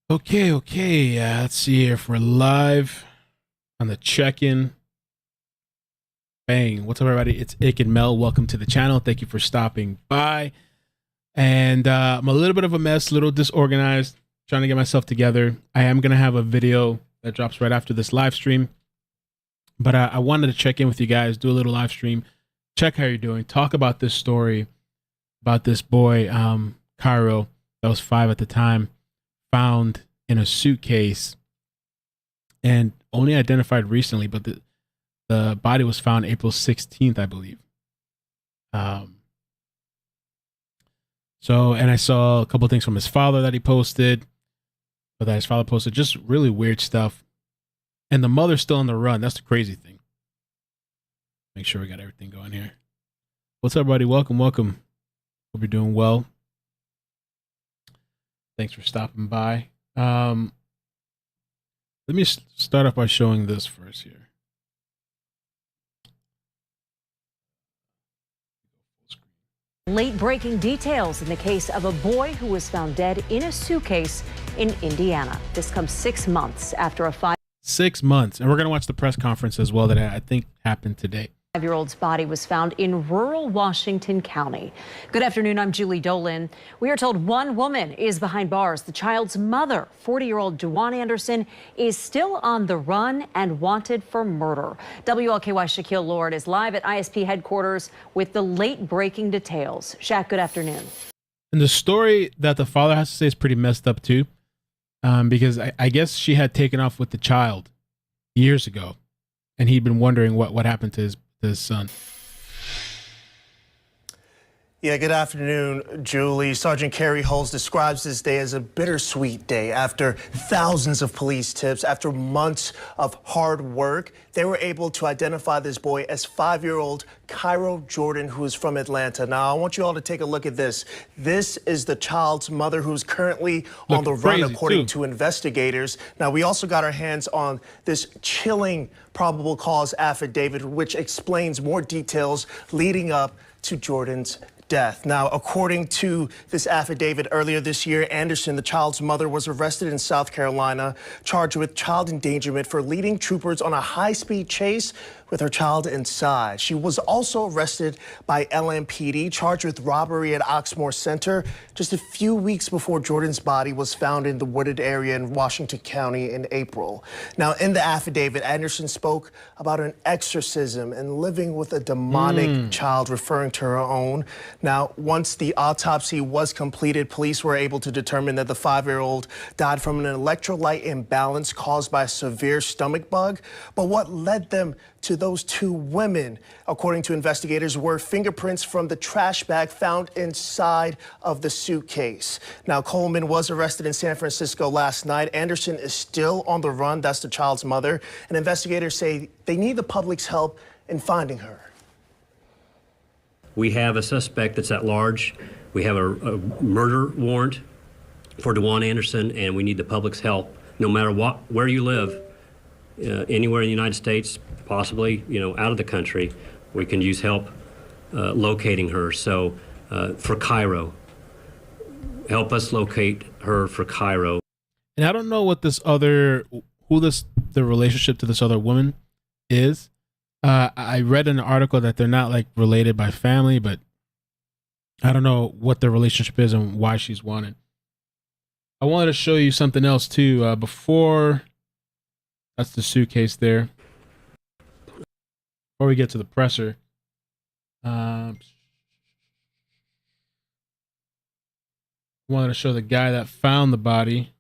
Okay. Let's see here if we're live on the check-in. Bang. What's up, everybody? It's iCkEdMeL. Welcome to the channel. Thank you for stopping by. And I'm a little bit of a mess, a little disorganized, trying to get myself together. I am going to have a video that drops right after this live stream. But I wanted to check in with you guys, do a little live stream, check how you're doing, talk about this story, about this boy, Cairo, that was 5 at the time, found in a suitcase and only identified recently, but the body was found April 16th, I believe. And I saw a couple of things from his father that he posted, or that his father posted, just really weird stuff. And the mother's still on the run. That's the crazy thing. Make sure we got everything going here. What's up, everybody? Welcome. Hope you're doing well. Thanks for stopping by. Let me start off by showing this first here. Late-breaking details in the case of a boy who was found dead in a suitcase in Indiana. This comes 6 months after a 6 months. And we're going to watch the press conference as well that I think happened today. 5-year-old's body was found in rural Washington County. Good afternoon, I'm Julie Dolan. We are told one woman is behind bars. The child's mother, 40-year-old Dewan Anderson, is still on the run and wanted for murder. WLKY Shaquille Lord is live at ISP headquarters with the late-breaking details. Shaq, good afternoon. And the story that the father has to say is pretty messed up too, because I guess she had taken off with the child years ago, and he'd been wondering what happened to his son. Yeah, good afternoon, Julie. Sergeant Kerry Hulls describes this day as a bittersweet day. After thousands of police tips, after months of hard work, they were able to identify this boy as 5-year-old Cairo Jordan, who is from Atlanta. Now, I want you all to take a look at this. This is the child's mother, who's currently on the run, according to investigators. Now, we also got our hands on this chilling probable cause affidavit, which explains more details leading up to Jordan's death. Now, according to this affidavit, earlier this year, Anderson, the child's mother, was arrested in South Carolina, charged with child endangerment for leading troopers on a high-speed chase with her child inside. She was also arrested by LMPD, charged with robbery at Oxmoor Center just a few weeks before Jordan's body was found in the wooded area in Washington County in April. Now, in the affidavit, Anderson spoke about an exorcism and living with a demonic child, referring to her own. Now, once the autopsy was completed, police were able to determine that the 5-year-old died from an electrolyte imbalance caused by a severe stomach bug. But what led them to those two women, according to investigators, were fingerprints from the trash bag found inside of the suitcase. Now, Coleman was arrested in San Francisco last night. Anderson is still on the run. That's the child's mother. And investigators say they need the public's help in finding her. We have a suspect that's at large. We have a murder warrant for Dewan Anderson, and we need the public's help, no matter where you live, anywhere in the United States, possibly, out of the country. We can use help locating her. So for Cairo, help us locate her for Cairo. And I don't know what the relationship to this other woman is. I read in an article that they're not like related by family, but I don't know what their relationship is and why she's wanted. I wanted to show you something else too. Before, that's the suitcase there. Before we get to the presser, wanted to show the guy that found the body.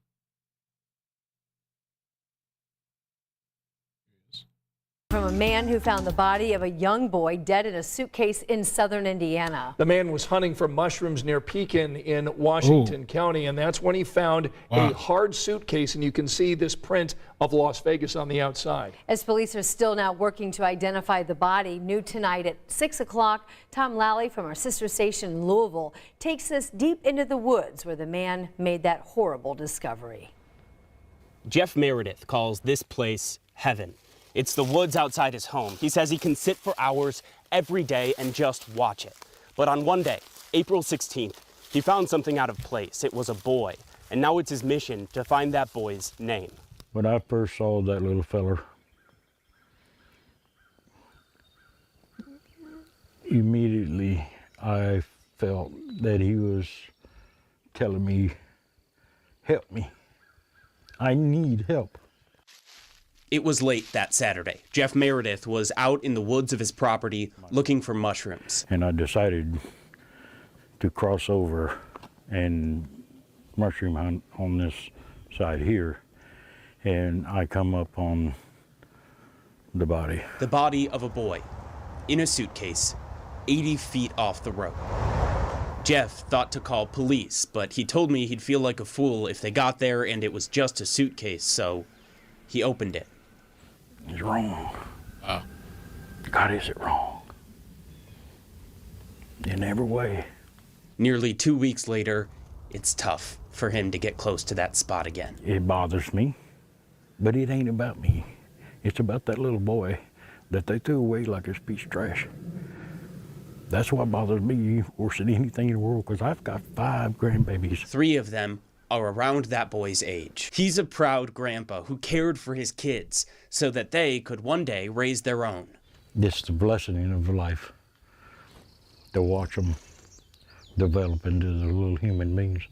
From a man who found the body of a young boy dead in a suitcase in southern Indiana. The man was hunting for mushrooms near Pekin in Washington County, and that's when he found a hard suitcase, and you can see this print of Las Vegas on the outside. As police are still now working to identify the body, new tonight at 6 o'clock, Tom Lally from our sister station in Louisville takes us deep into the woods where the man made that horrible discovery. Jeff Meredith calls this place heaven. It's the woods outside his home. He says he can sit for hours every day and just watch it. But on one day, April 16th, he found something out of place. It was a boy and now it's his mission to find that boy's name. When I first saw that little feller, immediately I felt that he was telling me, help me. I need help. It was late that Saturday. Jeff Meredith was out in the woods of his property looking for mushrooms. And I decided to cross over and mushroom hunt on this side here. And I come up on the body. The body of a boy in a suitcase 80 feet off the road. Jeff thought to call police, but he told me he'd feel like a fool if they got there and it was just a suitcase, so he opened it. It's wrong. God, is it wrong? In every way. Nearly 2 weeks later, it's tough for him to get close to that spot again. It bothers me, but it ain't about me. It's about that little boy that they threw away like a piece of trash. That's what bothers me worse than anything in the world, because I've got 5 grandbabies. 3 of them are around that boy's age. He's a proud grandpa who cared for his kids so that they could one day raise their own. It's the blessing of life to watch them develop into the little human beings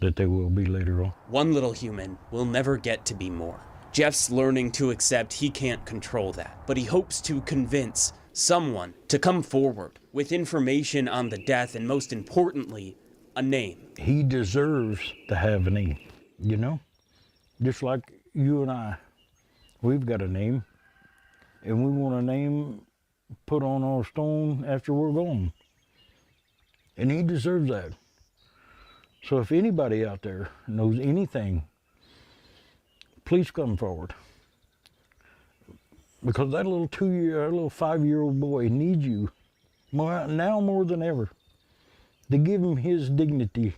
that they will be later on. One little human will never get to be more. Jeff's learning to accept he can't control that, but he hopes to convince someone to come forward with information on the death and, most importantly, a name. He deserves to have a name, you know? Just like you and I, we've got a name, and we want a name put on our stone after we're gone. And he deserves that. So if anybody out there knows anything, please come forward. Because that little 5-year-old boy needs you now more than ever to give him his dignity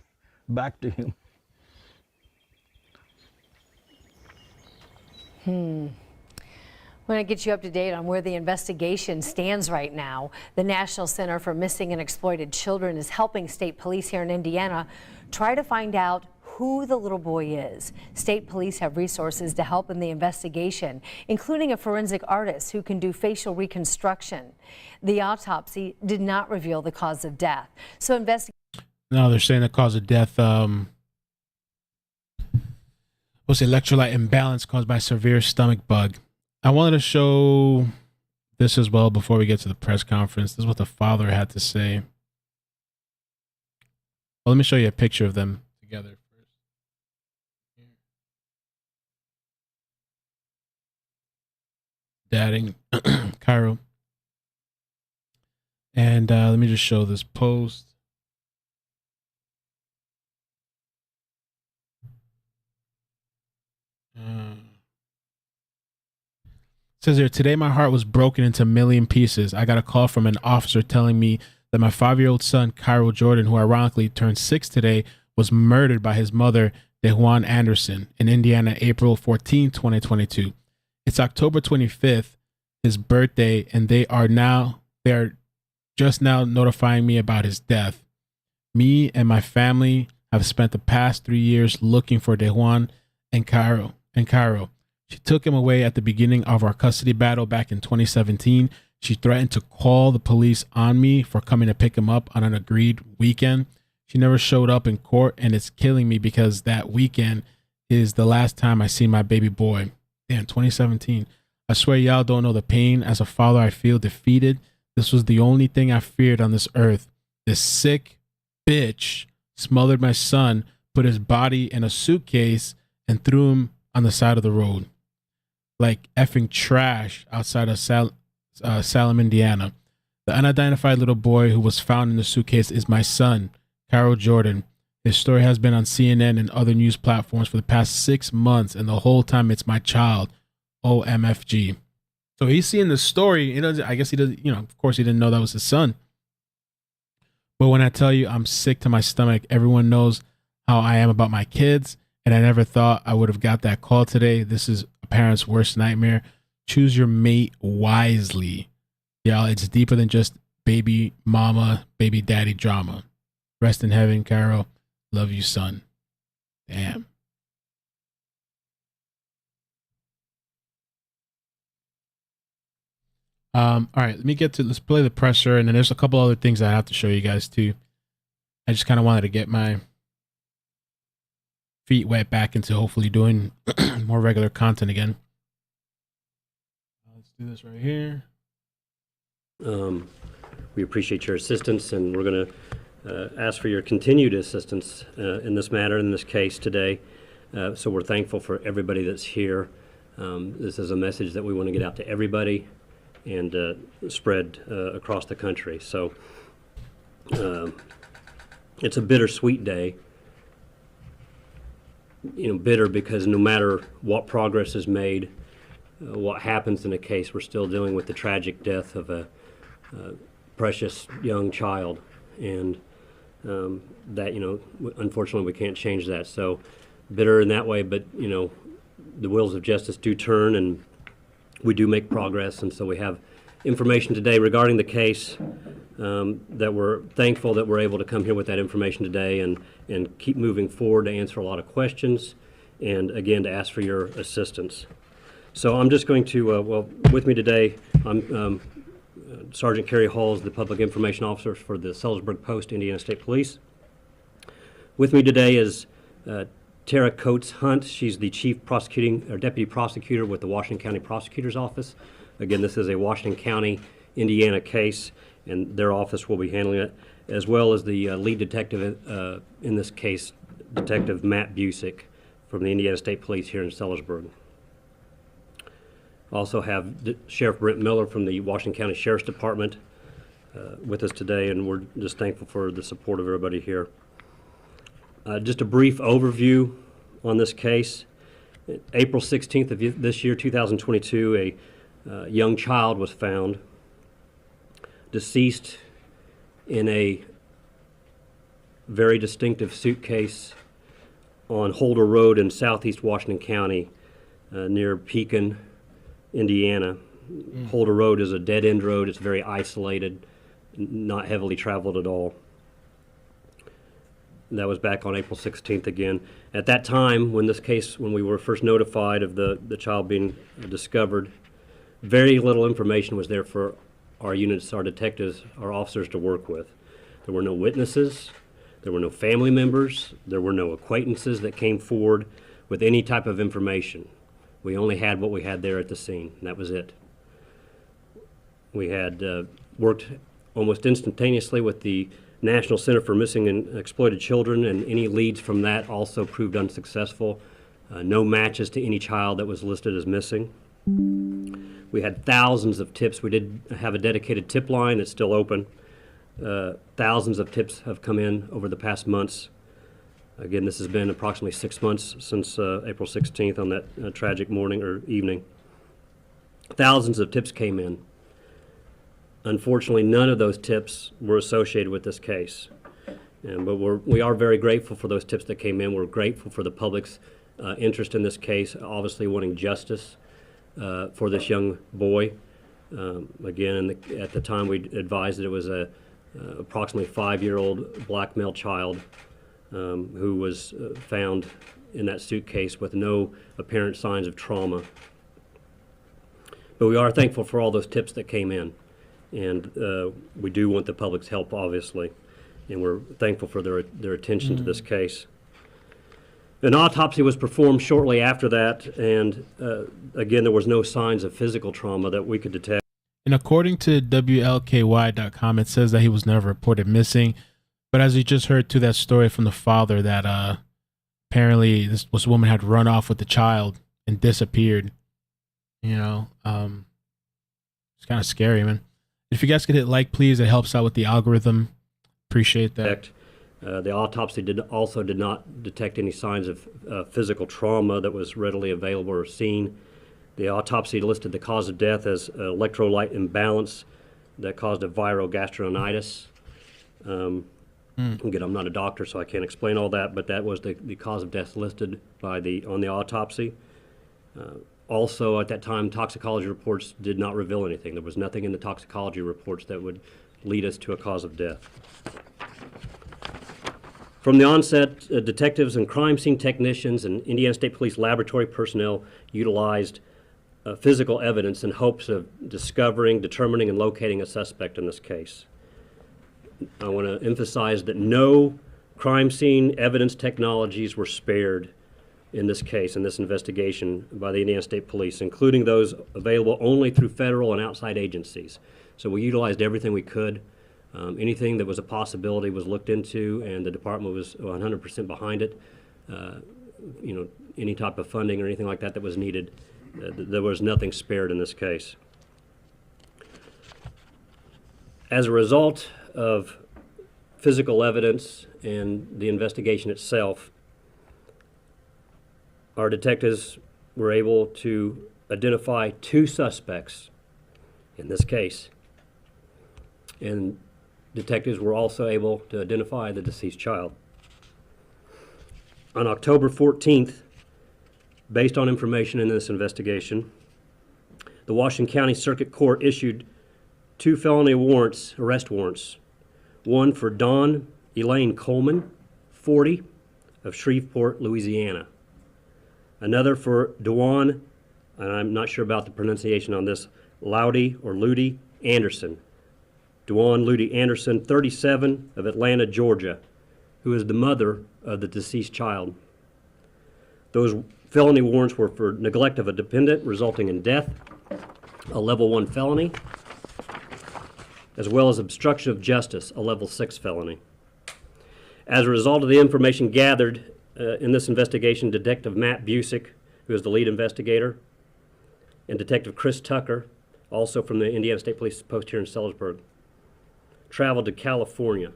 back to him. I want to get you up to date on where the investigation stands right now. The National Center for Missing and Exploited Children is helping state police here in Indiana try to find out who the little boy is. State police have resources to help in the investigation, including a forensic artist who can do facial reconstruction. The autopsy did not reveal the cause of death. So No, they're saying the cause of death was electrolyte imbalance caused by severe stomach bug. I wanted to show this as well before we get to the press conference. This is what the father had to say. Well, let me show you a picture of them together first. Dad and Cairo. And let me just show this post. It says here, today my heart was broken into a million pieces. I got a call from an officer telling me that my 5-year-old son, Cairo Jordan, who ironically turned 6 today, was murdered by his mother, DeJuan Anderson, in Indiana, April 14, 2022. It's October 25th, his birthday, and they are just now notifying me about his death. Me and my family have spent the past 3 years looking for DeJuan and Cairo. She took him away at the beginning of our custody battle back in 2017. She threatened to call the police on me for coming to pick him up on an agreed weekend. She never showed up in court, and it's killing me because that weekend is the last time I see my baby boy. Damn, 2017. I swear y'all don't know the pain. As a father, I feel defeated. This was the only thing I feared on this earth. This sick bitch smothered my son, put his body in a suitcase, and threw him on the side of the road. Like effing trash outside of Salem, Indiana. The unidentified little boy who was found in the suitcase is my son, Cairo Jordan. His story has been on CNN and other news platforms for the past 6 months, and the whole time it's my child. OMFG. So he's seeing the story. I guess he doesn't, of course he didn't know that was his son. But when I tell you I'm sick to my stomach, everyone knows how I am about my kids, and I never thought I would have got that call today. This is a parent's worst nightmare. Choose your mate wisely. Y'all, it's deeper than just baby mama, baby daddy drama. Rest in heaven, Cairo. Love you, son. Damn. All right, let's play the presser, and then there's a couple other things I have to show you guys too. I just kind of wanted to get my feet wet back into hopefully doing more regular content again. Let's do this right here. We appreciate your assistance, and we're going to ask for your continued assistance in this matter, in this case today. So we're thankful for everybody that's here. This is a message that we want to get out to everybody and spread across the country. So it's a bittersweet day. Bitter because no matter what progress is made, what happens in a case, we're still dealing with the tragic death of a precious young child, and that unfortunately we can't change that. So bitter in that way, but the wheels of justice do turn, and we do make progress. And so we have information today regarding the case that we're thankful that we're able to come here with that information today and keep moving forward to answer a lot of questions, and again to ask for your assistance. So I'm just going to, with me today, I'm Sergeant Carrie Halls, the Public Information Officer for the Sellersburg Post, Indiana State Police. With me today is Tara Coates Hunt. She's the Deputy Prosecutor with the Washington County Prosecutor's Office. Again, this is a Washington County, Indiana case, and their office will be handling it, as well as the lead detective in this case, Detective Matt Busick from the Indiana State Police here in Sellersburg. Also have Sheriff Brent Miller from the Washington County Sheriff's Department with us today, and we're just thankful for the support of everybody here. Just a brief overview on this case. April 16th of this year, 2022, a young child was found deceased in a very distinctive suitcase on Holder Road in southeast Washington County near Pekin, Indiana. Holder Road is a dead-end road. It's very isolated, not heavily traveled at all. That was back on April 16th again. At that time, when we were first notified of the child being discovered, very little information was there for our units, our detectives, our officers to work with. There were no witnesses, there were no family members, there were no acquaintances that came forward with any type of information. We only had what we had there at the scene, and that was it. We had worked almost instantaneously with the National Center for Missing and Exploited Children, and any leads from that also proved unsuccessful. No matches to any child that was listed as missing. We had thousands of tips. We did have a dedicated tip line that's still open. Thousands of tips have come in over the past months. Again, this has been approximately 6 months since April 16th on that tragic morning or evening. Thousands of tips came in. Unfortunately, none of those tips were associated with this case. But we are very grateful for those tips that came in. We're grateful for the public's interest in this case, obviously wanting justice for this young boy. Again, at the time, we advised that it was a approximately 5-year-old black male child who was found in that suitcase with no apparent signs of trauma. But we are thankful for all those tips that came in, and we do want the public's help, obviously, and we're thankful for their attention to this case. An autopsy was performed shortly after that, and again, there was no signs of physical trauma that we could detect. And according to WLKY.com, it says that he was never reported missing. But as you just heard to that story from the father, that apparently this woman had run off with the child and disappeared. It's kind of scary, man. If you guys could hit like, please, it helps out with the algorithm. Appreciate that. The autopsy did not detect any signs of physical trauma that was readily available or seen. The autopsy listed the cause of death as electrolyte imbalance that caused a viral gastronitis. Again, I'm not a doctor, so I can't explain all that, but that was the cause of death listed on the autopsy. Also, at that time, toxicology reports did not reveal anything. There was nothing in the toxicology reports that would lead us to a cause of death. From the onset, detectives and crime scene technicians and Indiana State Police laboratory personnel utilized physical evidence in hopes of discovering, determining, and locating a suspect in this case. I want to emphasize that no crime scene evidence technologies were spared in this case, in this investigation by the Indiana State Police, including those available only through federal and outside agencies. So we utilized everything we could. Anything that was a possibility was looked into, and the department was 100% behind it. You know, any type of funding or anything like that that was needed, there was nothing spared in this case. As a result of physical evidence and the investigation itself, our detectives were able to identify 2 suspects in this case, and detectives were also able to identify the deceased child. On October 14th, based on information in this investigation, the Washington County Circuit Court issued 2 felony warrants, arrest warrants, one for Dawn Elaine Coleman, 40, of Shreveport, Louisiana. Another for Dewan, and I'm not sure about the pronunciation on this, Ludi Anderson. Dewan Ludi Anderson, 37, of Atlanta, Georgia, who is the mother of the deceased child. Those felony warrants were for neglect of a dependent resulting in death, a level 1 felony, as well as obstruction of justice, a level 6 felony. As a result of the information gathered in this investigation, Detective Matt Busick, who is the lead investigator, and Detective Chris Tucker, also from the Indiana State Police post here in Sellersburg, traveled to California.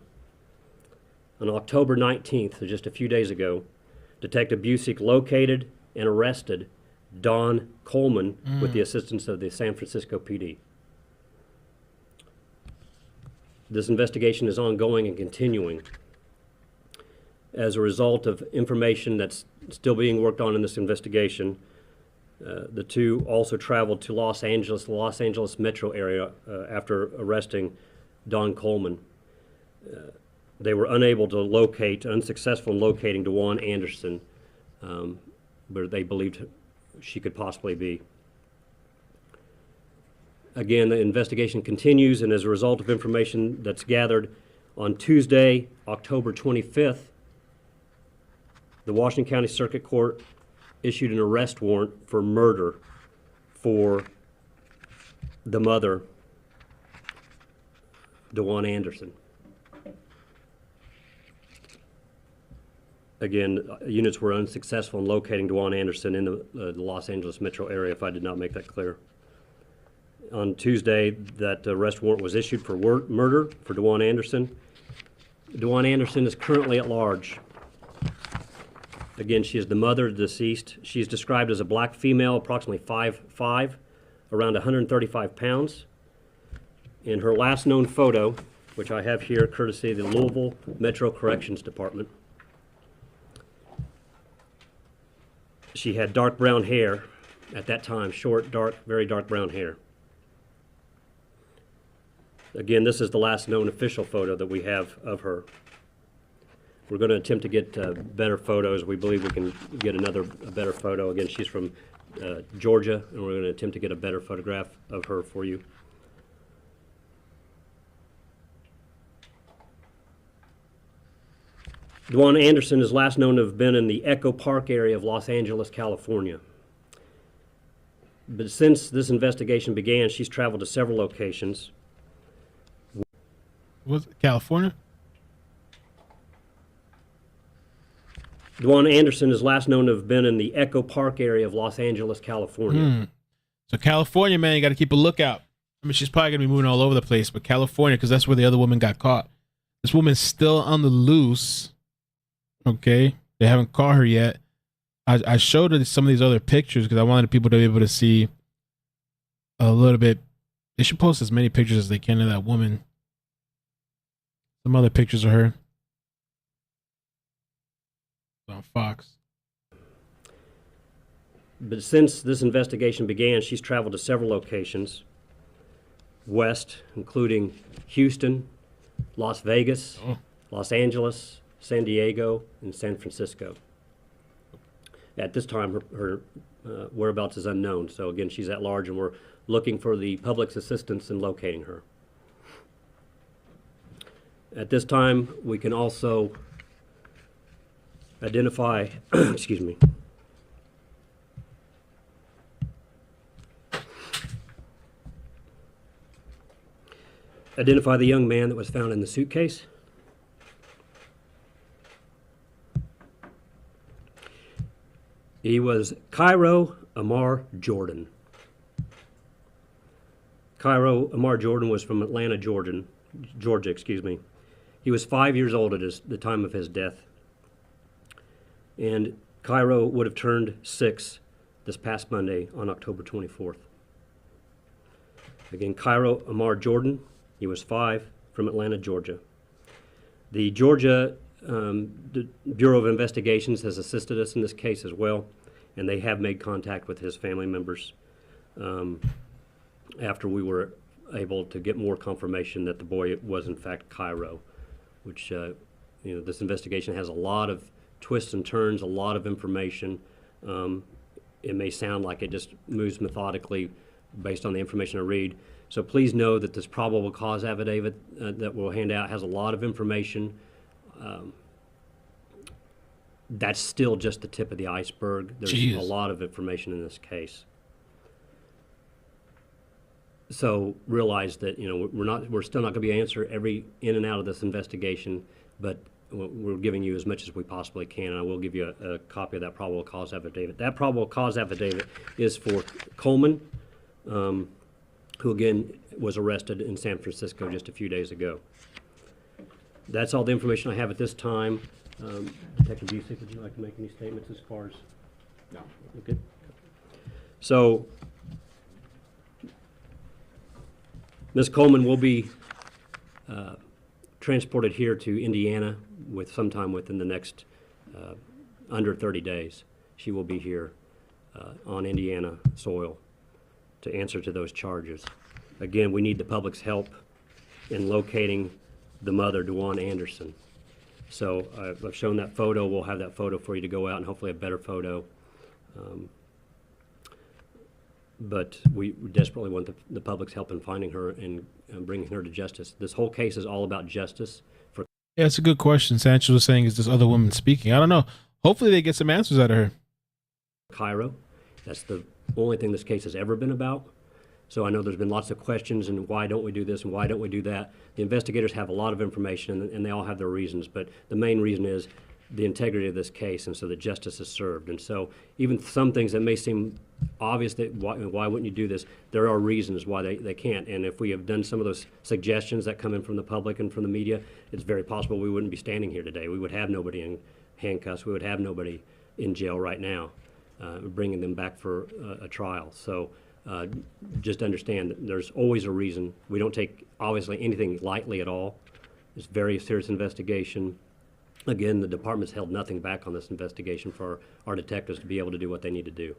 On October 19th, so just a few days ago, Detective Busick located and arrested Dawn Coleman with the assistance of the San Francisco PD. This investigation is ongoing and continuing. As a result of information that's still being worked on in this investigation, the 2 also traveled to Los Angeles metro area after arresting Dawn Coleman. They were unsuccessful in locating Dewan Anderson, where they believed she could possibly be. Again, the investigation continues, and as a result of information that's gathered on Tuesday, October 25th, the Washington County Circuit Court issued an arrest warrant for murder for the mother, Dewan Anderson. Again, units were unsuccessful in locating Dewan Anderson in the Los Angeles metro area, if I did not make that clear. On Tuesday, that arrest warrant was issued for murder for Dewan Anderson. Dewan Anderson is currently at large. Again, she is the mother of the deceased. She is described as a black female, approximately 5'5", around 135 pounds. In her last known photo, which I have here courtesy of the Louisville Metro Corrections Department, she had dark brown hair at that time, short, dark, very dark brown hair. Again, this is the last known official photo that we have of her. We're going to attempt to get better photos. We believe we can get a better photo. Again, she's from Georgia, and we're going to attempt to get a better photograph of her for you. Dewan Anderson is last known to have been in the Echo Park area of Los Angeles, California. But since this investigation began, she's traveled to several locations. Was it California? Dewan Anderson is last known to have been in the Echo Park area of Los Angeles, California. So California, man, you got to keep a lookout. I mean, she's probably going to be moving all over the place, but California, because that's where the other woman got caught. This woman's still on the loose. Okay. They haven't caught her yet. I showed her some of these other pictures because I wanted people to be able to see a little bit. They should post as many pictures as they can of that woman. Some other pictures of her. On Fox. But since this investigation began, she's traveled to several locations west, including Houston, Las Vegas, Los Angeles, San Diego, and San Francisco. At this time, her whereabouts is unknown. So again, she's at large, and we're looking for the public's assistance in locating her. At this time, we can also identify, excuse me, identify the young man that was found in the suitcase. He was Cairo Amar Jordan. Cairo Amar Jordan was from Atlanta, Georgia, excuse me. He was 5 years old at the time of his death. And Cairo would have turned 6 this past Monday on October 24th. Again, Cairo Amar Jordan, he was 5, from Atlanta, Georgia. The Georgia Bureau of Investigations has assisted us in this case as well, and they have made contact with his family members after we were able to get more confirmation that the boy was in fact Cairo, which this investigation has a lot of twists and turns, a lot of information. It may sound like it just moves methodically based on the information I read. So please know that this probable cause affidavit that we'll hand out has a lot of information. That's still just the tip of the iceberg. There's a lot of information in this case. So realize that we're still not going to be able to answer every in and out of this investigation, but we're giving you as much as we possibly can, and I will give you a copy of that probable cause affidavit. That probable cause affidavit is for Coleman, who again was arrested in San Francisco just a few days ago. That's all the information I have at this time. Detective Busick, would you like to make any statements as far as? No. Okay. So, Ms. Coleman will be transported here to Indiana sometime within the next under 30 days. She will be here on Indiana soil to answer to those charges. Again, we need the public's help in locating the mother, Dewan Anderson. So I've shown that photo. We'll have that photo for you to go out, and hopefully a better photo. But we desperately want the public's help in finding her and bringing her to justice. This whole case is all about justice. Yeah, it's a good question. Sanchez was saying, is this other woman speaking? I don't know. Hopefully they get some answers out of her. Cairo. That's the only thing this case has ever been about. So I know there's been lots of questions, and why don't we do this and why don't we do that? The investigators have a lot of information, and they all have their reasons, but the main reason is the integrity of this case, and so that justice is served. And so even some things that may seem obvious, that why wouldn't you do this, there are reasons why they can't. And if we have done some of those suggestions that come in from the public and from the media, it's very possible we wouldn't be standing here today. We would have nobody in handcuffs. We would have nobody in jail right now, bringing them back for a trial. So just understand that there's always a reason. We don't take, obviously, anything lightly at all. It's a very serious investigation. Again, the department's held nothing back on this investigation for our detectives to be able to do what they need to do.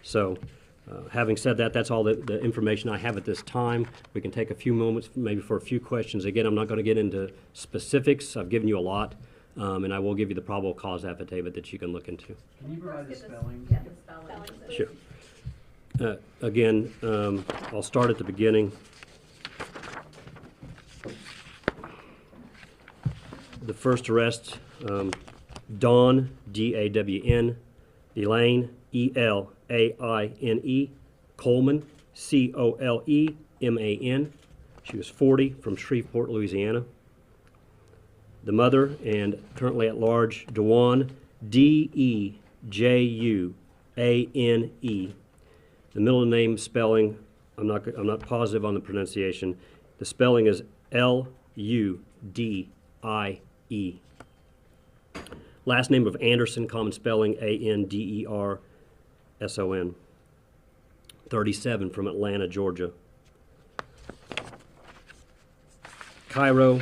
So, having said that, that's all the information I have at this time. We can take a few moments maybe for a few questions. Again, I'm not going to get into specifics. I've given you a lot, and I will give you the probable cause affidavit that you can look into. Can you provide the spelling? Yeah, the spelling. Sure. Again, I'll start at the beginning. The first arrest, Dawn, D-A-W-N, Elaine, E-L-A-I-N-E, Coleman, C-O-L-E-M-A-N. She was 40, from Shreveport, Louisiana. The mother, and currently at large, Dewan, D-E-J-U-A-N-E. The middle name spelling, I'm not positive on the pronunciation. The spelling is L-U-D-I-E. Last name of Anderson, common spelling A-N-D-E-R-S-O-N. 37, from Atlanta, Georgia. Cairo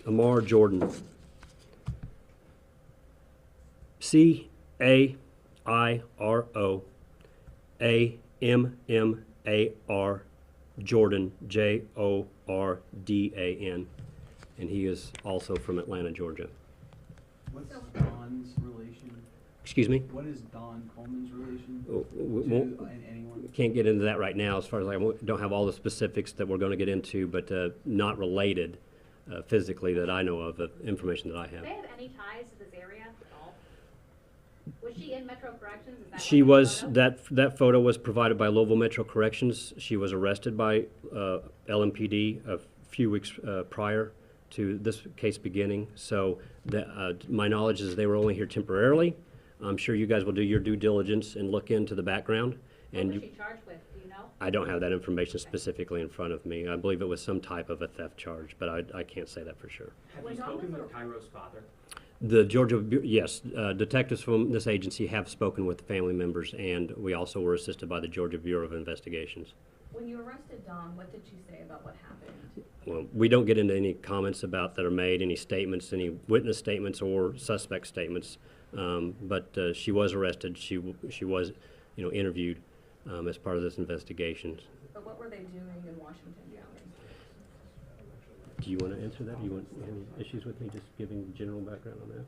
Amar Jordan. C-A-I-R-O-A-M-M-A-R Jordan, J-O-R-D-A-N. And he is also from Atlanta, Georgia. What's Don's relation? Excuse me? What is Don Coleman's relation To anyone? Can't get into that right now as far as I don't have all the specifics that we're going to get into, but not related physically that I know of information that I have. Do they have any ties to this area at all? Was she in Metro Corrections? Is that She was, that photo was provided by Louisville Metro Corrections. She was arrested by LMPD a few weeks prior to this case beginning. So my knowledge is they were only here temporarily. I'm sure you guys will do your due diligence and look into the background. What was she charged with? Do you know? I don't have that information specifically in front of me. I believe it was some type of a theft charge, but I can't say that for sure. Have you spoken with Cairo's father? The Georgia, yes, detectives from this agency have spoken with family members, and we also were assisted by the Georgia Bureau of Investigations. When you arrested Don, what did you say about what happened? Well, we don't get into any comments about that are made, any statements, any witness statements or suspect statements. But she was arrested. She was, interviewed as part of this investigation. But what were they doing in Washington County? Do you want to answer that? Do you want any issues with me just giving general background on that?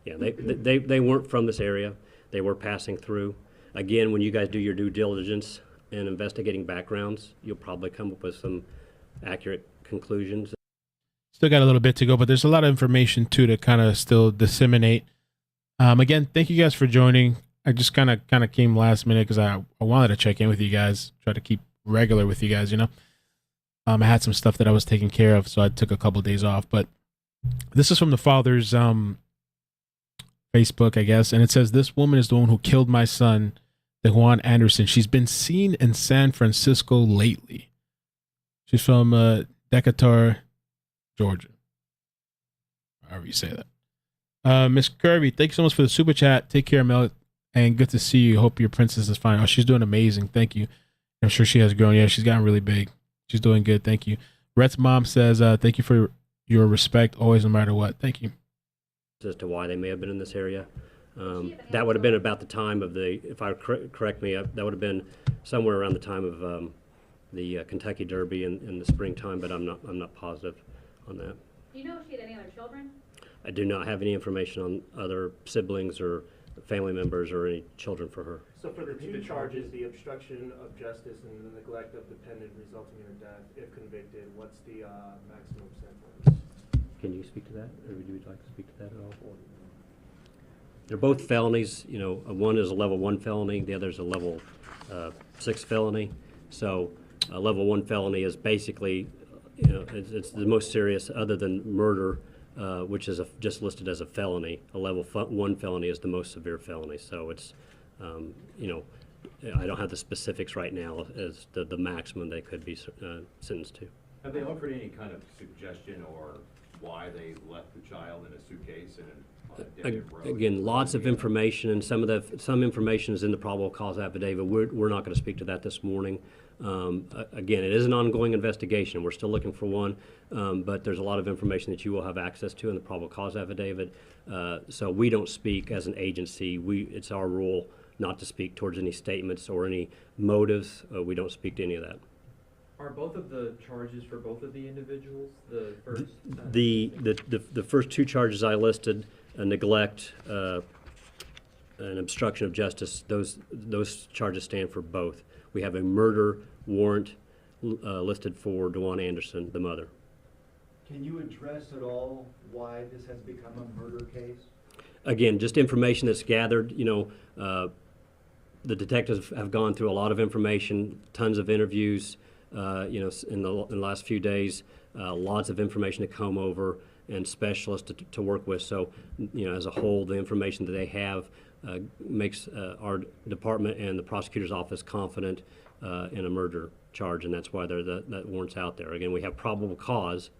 Yeah, they weren't from this area. They were passing through. Again, when you guys do your due diligence and investigating backgrounds, you'll probably come up with some accurate conclusions. Still got a little bit to go, but there's a lot of information too to kind of still disseminate. Again, thank you guys for joining. I just kind of came last minute because I wanted to check in with you guys, try to keep regular with you guys, I had some stuff that I was taking care of, so I took a couple days off. But this is from the father's Facebook, I guess, and it says, "This woman is the one who killed my son, DeJuan Anderson. She's been seen in San Francisco lately. She's from Decatur, Georgia." However you say that. Miss Kirby, thank you so much for the super chat. Take care, Mel, and good to see you. Hope your princess is fine. Oh, she's doing amazing. Thank you. I'm sure she has grown. Yeah, she's gotten really big. She's doing good. Thank you. Rhett's mom says, "Thank you for your respect, always, no matter what." Thank you. As to why they may have been in this area. That would have been about the time of the, if I correct me, that would have been somewhere around the time of the Kentucky Derby in the springtime, but I'm not positive on that. Do you know if she had any other children? I do not have any information on other siblings or family members or any children for her. So for the two charges, the obstruction of justice and the neglect of dependent resulting in her death, if convicted, what's the maximum sentence? Can you speak to that, or would you like to speak to that at all? They're both felonies. One is a level 1 felony, the other is a level 6 felony. So a level 1 felony is basically, it's the most serious other than murder, which is just listed as a felony. A level 1 felony is the most severe felony. So it's, I don't have the specifics right now as the maximum they could be sentenced to. Have they offered any kind of suggestion or why they left the child in a suitcase and on a dead road? Again, lots of information, and some information is in the probable cause affidavit. We're not going to speak to that this morning. Again, it is an ongoing investigation. We're still looking for one, but there's a lot of information that you will have access to in the probable cause affidavit. So we don't speak as an agency. It's our rule not to speak towards any statements or any motives. We don't speak to any of that. Are both of the charges for both of the individuals the first? The first two charges I listed, neglect and obstruction of justice, those charges stand for both. We have a murder warrant listed for DeJuan Anderson, the mother. Can you address at all why this has become a murder case? Again, just information that's gathered. The detectives have gone through a lot of information, tons of interviews. In the last few days, lots of information to comb over and specialists to work with. So, as a whole, the information that they have makes our department and the prosecutor's office confident in a murder charge, and that's why that warrant's out there. Again, we have probable cause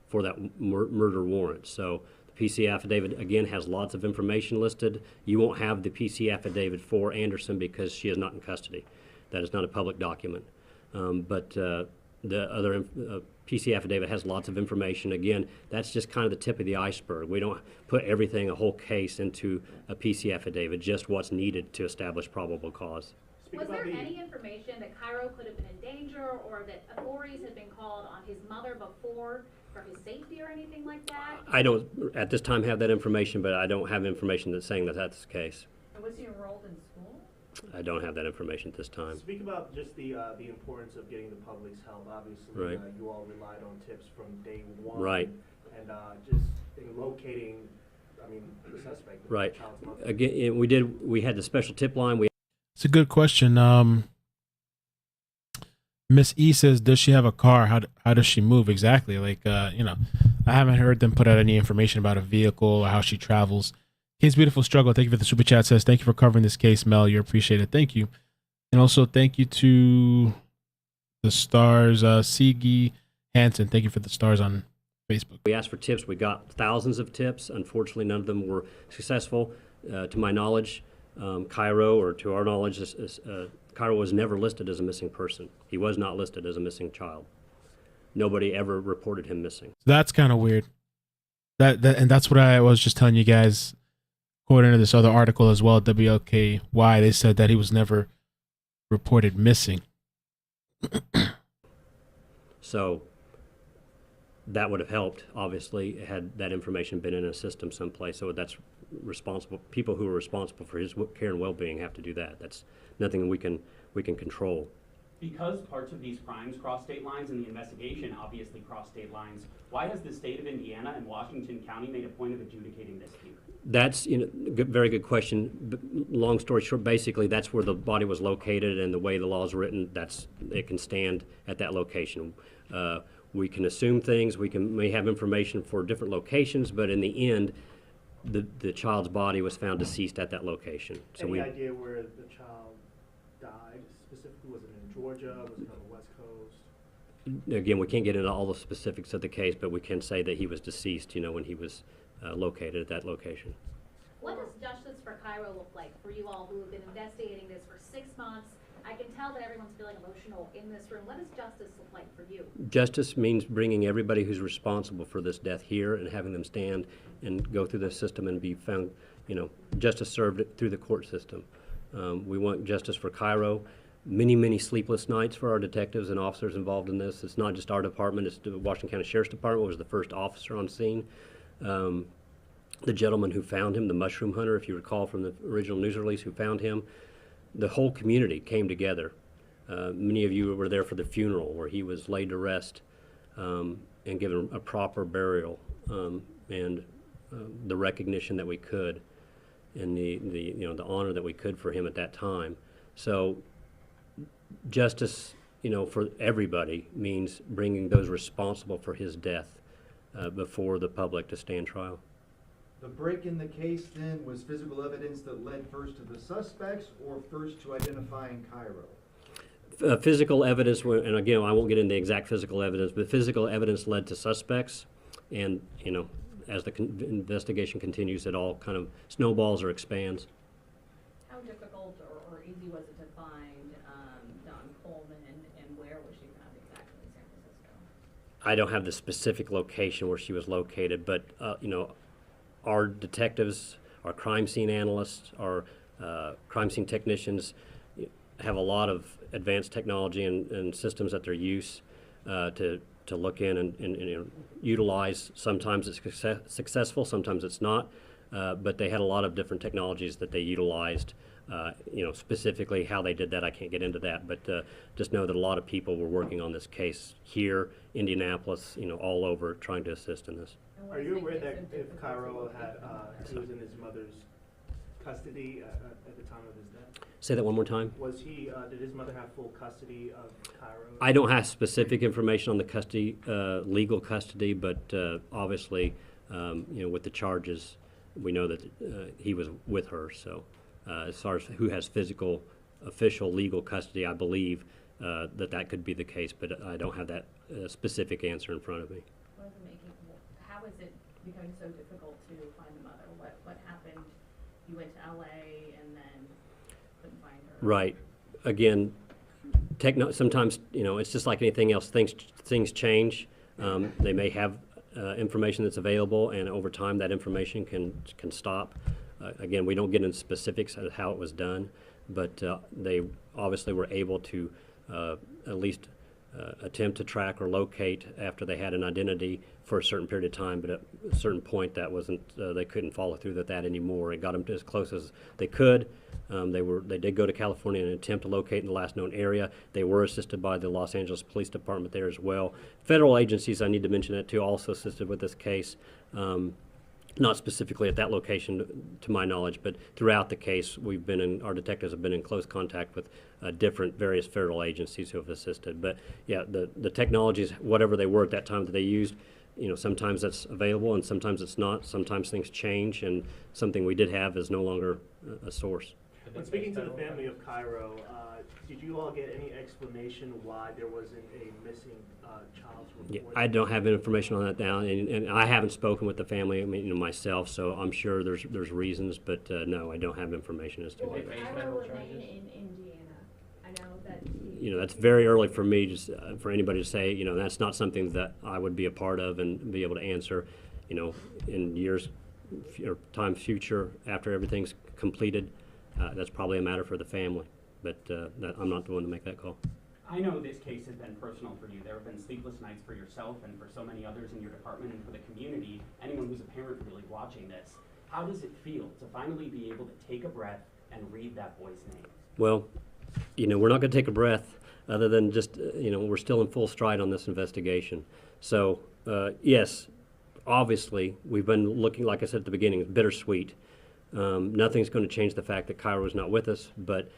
for that murder warrant. So the PC affidavit, again, has lots of information listed. You won't have the PC affidavit for Anderson because she is not in custody. That is not a public document. But the other PC affidavit has lots of information. Again, that's just kind of the tip of the iceberg. We don't put everything, a whole case, into a PC affidavit, just what's needed to establish probable cause. Was there any information speculation that Cairo could have been in danger, or that authorities had been called on his mother before for his safety or anything like that? I don't, at this time, have that information, but I don't have information that's saying that that's the case. And was he enrolled in school? I don't have that information at this time. Speak about just the importance of getting the public's help. Obviously, Right. You all relied on tips from day one. Right. And just in locating, I mean, the suspect. Right. The child's mother. Again, we had the special tip line. It's a good question. Miss E says, does she have a car? How does she move exactly? Like, you know, I haven't heard them put out any information about a vehicle or how she travels. Case Beautiful Struggle, thank you for the super chat. Says, thank you for covering this case, Mel. You're appreciated. Thank you. And also thank you to the stars, Sigi Hansen. Thank you for the stars on Facebook. We asked for tips. We got thousands of tips. Unfortunately, none of them were successful. To my knowledge, Cairo, or to our knowledge, Cairo was never listed as a missing person. He was not listed as a missing child. Nobody ever reported him missing. That's kind of weird. And that's what I was just telling you guys. According to this other article as well, WLKY, they said that he was never reported missing. So that would have helped, obviously, had that information been in a system someplace. So that's responsible. People who are responsible for his care and well-being have to do that. That's nothing we can control. Because parts of these crimes cross state lines and the investigation obviously cross state lines, why has the state of Indiana and Washington County made a point of adjudicating this here? That's very good question. Long story short, basically that's where the body was located, and the way the law is written, it can stand at that location. We can assume things. We may have information for different locations, but in the end, the child's body was found deceased at that location. So Any idea where the child died specifically? Was it in Georgia? Was it on the West Coast? Again, we can't get into all the specifics of the case, but we can say that he was deceased, when he was located at that location. What does justice for Cairo look like for you all who have been investigating this for 6 months? I can tell that everyone's feeling emotional in this room. What does justice look like for you? Justice means bringing everybody who's responsible for this death here and having them stand and go through the system and be found, justice served through the court system. We want justice for Cairo. Many sleepless nights for our detectives and officers involved in this. It's not just our department, it's the Washington County Sheriff's Department was the first officer on scene. The gentleman who found him, the mushroom hunter, if you recall from the original news release, who found him, the whole community came together. Many of you were there for the funeral where he was laid to rest and given a proper burial and the recognition that we could and the honor that we could for him at that time. So justice, for everybody means bringing those responsible for his death before the public to stand trial. The break in the case then was physical evidence that led first to the suspects or first to identifying Cairo? Physical evidence, and again, I won't get into the exact physical evidence, but physical evidence led to suspects, and as the investigation continues, it all kind of snowballs or expands. How difficult or easy was it to find Don Coleman, and where was she found exactly in San Francisco? I don't have the specific location where she was located, but our detectives, our crime scene analysts, our crime scene technicians have a lot of advanced technology and systems at their use to look in and utilize. Sometimes it's successful, sometimes it's not, but they had a lot of different technologies that they utilized. Specifically how they did that, I can't get into that, but just know that a lot of people were working on this case here, Indianapolis, all over, trying to assist in this. Are you aware that if Cairo he was in his mother's custody at the time of his death? Say that one more time. Was he? Did his mother have full custody of Cairo? I don't have specific information on the custody, legal custody, but obviously, with the charges, we know that he was with her. So, as far as who has physical, official, legal custody, I believe that could be the case, but I don't have that specific answer in front of me. How is it becoming so difficult to find the mother? What happened? You went to LA and then couldn't find her. Right. Again, sometimes it's just like anything else. Things change. They may have information that's available, and over time that information can stop. Again, we don't get into specifics of how it was done, but they obviously were able to at least attempt to track or locate after they had an identity for a certain period of time, but at a certain point that wasn't, they couldn't follow through with that anymore. It got them as close as they could. They did go to California and attempt to locate in the last known area. They were assisted by the Los Angeles Police Department there as well. Federal agencies, I need to mention that too, also assisted with this case. Not specifically at that location, to my knowledge, but throughout the case, our detectives have been in close contact with various federal agencies who have assisted. But yeah, the technologies, whatever they were at that time that they used, sometimes that's available and sometimes it's not. Sometimes things change, and something we did have is no longer a source. When speaking to the family of Cairo, did you all get any explanation why there wasn't a missing child's report? Yeah, I don't have information on that now, and I haven't spoken with the family, myself, so I'm sure there's reasons, but no, I don't have information as to Will that. Cairo remain in Indiana? I know that That's very early for me, for anybody to say, that's not something that I would be a part of and be able to answer, in years or time future after everything's completed. That's probably a matter for the family, but I'm not the one to make that call. I know this case has been personal for you. There have been sleepless nights for yourself and for so many others in your department and for the community, anyone who's a parent really watching this. How does it feel to finally be able to take a breath and read that boy's name? Well, we're not going to take a breath other than just, we're still in full stride on this investigation. So, yes, obviously, we've been looking, like I said at the beginning, it's bittersweet. Nothing's going to change the fact that Cairo is not with us, but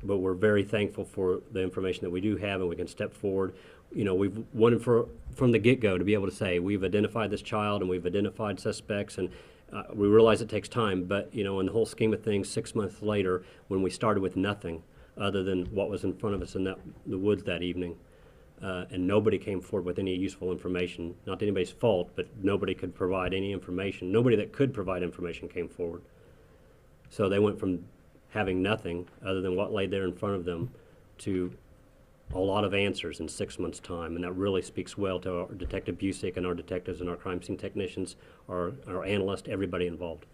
we're very thankful for the information that we do have, and we can step forward. We've wanted from the get-go to be able to say we've identified this child and we've identified suspects, and we realize it takes time, but in the whole scheme of things, 6 months later, when we started with nothing other than what was in front of us in the woods that evening, and nobody came forward with any useful information. Not anybody's fault, but nobody could provide any information. Nobody that could provide information came forward. So they went from having nothing other than what lay there in front of them to a lot of answers in 6 months' time, and that really speaks well to our Detective Busick and our detectives and our crime scene technicians, our analysts, everybody involved.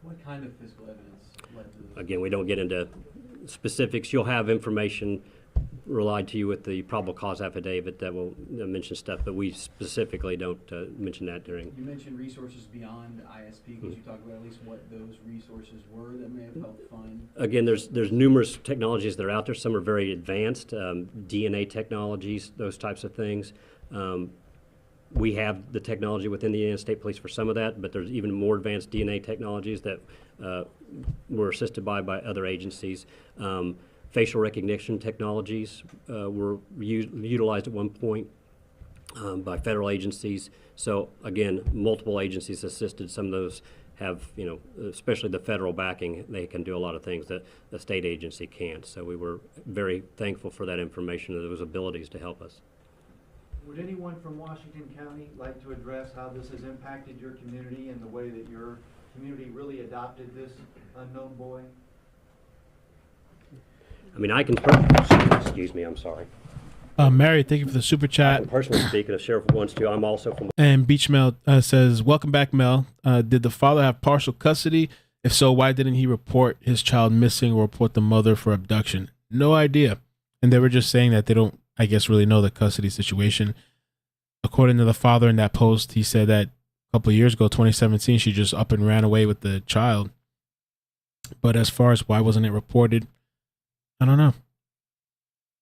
What kind of physical evidence led to this? Again, we don't get into specifics. You'll have information relied to you with the probable cause affidavit that will mention stuff, but we specifically don't mention that during. You mentioned resources beyond ISP. Could you talk about at least what those resources were that may have helped find? Again, there's numerous technologies that are out there. Some are very advanced, DNA technologies, those types of things. We have the technology within the United States Police for some of that, but there's even more advanced DNA technologies that were assisted by other agencies. Facial recognition technologies were utilized at one point by federal agencies. So again, multiple agencies assisted. Some of those have, especially the federal backing, they can do a lot of things that the state agency can't. So we were very thankful for that information and those abilities to help us. Would anyone from Washington County like to address how this has impacted your community and the way that your community really adopted this unknown boy? I can, excuse me, I'm sorry. Mary, thank you for the super I chat. can personally speak, and if Sheriff wants to, I'm also from. And BeachMel says, welcome back, Mel. Did the father have partial custody? If so, why didn't he report his child missing or report the mother for abduction? No idea. And they were just saying that they don't, I guess, really know the custody situation. According to the father in that post, he said that a couple of years ago, 2017, she just up and ran away with the child. But as far as why wasn't it reported, I don't know.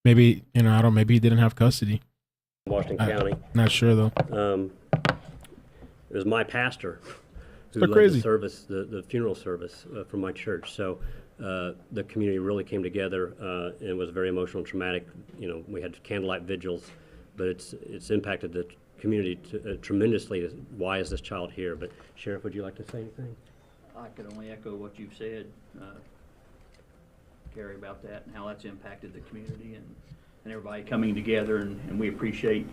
Maybe, maybe he didn't have custody. Washington County. Not sure, though. It was my pastor who So led crazy. the service, the funeral service from my church. So the community really came together and it was very emotional and traumatic. We had candlelight vigils, but it's impacted the community tremendously. Why is this child here? But Sheriff, would you like to say anything? I could only echo what you've said, Gary, about that and how that's impacted the community and everybody coming together, and we appreciate,